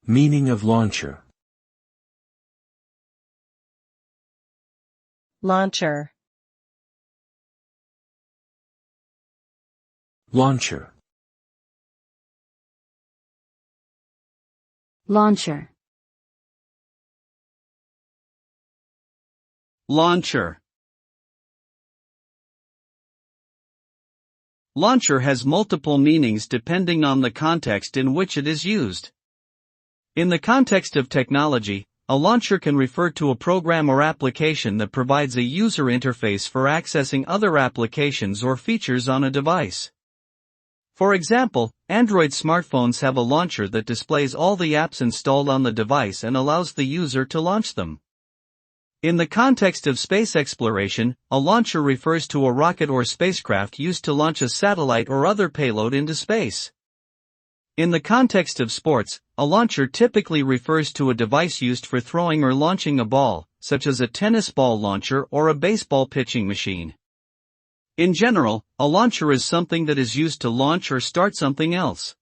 Meaning of launcher. Launcher. Launcher. Launcher. Launcher. Launcher has multiple meanings depending on the context in which it is used. In the context of technology, a launcher can refer to a program or application that provides a user interface for accessing other applications or features on a device. For example, Android smartphones have a launcher that displays all the apps installed on the device and allows the user to launch them. In the context of space exploration, a launcher refers to a rocket or spacecraft used to launch a satellite or other payload into space. In the context of sports, a launcher typically refers to a device used for throwing or launching a ball, such as a tennis ball launcher or a baseball pitching machine. In general, a launcher is something that is used to launch or start something else.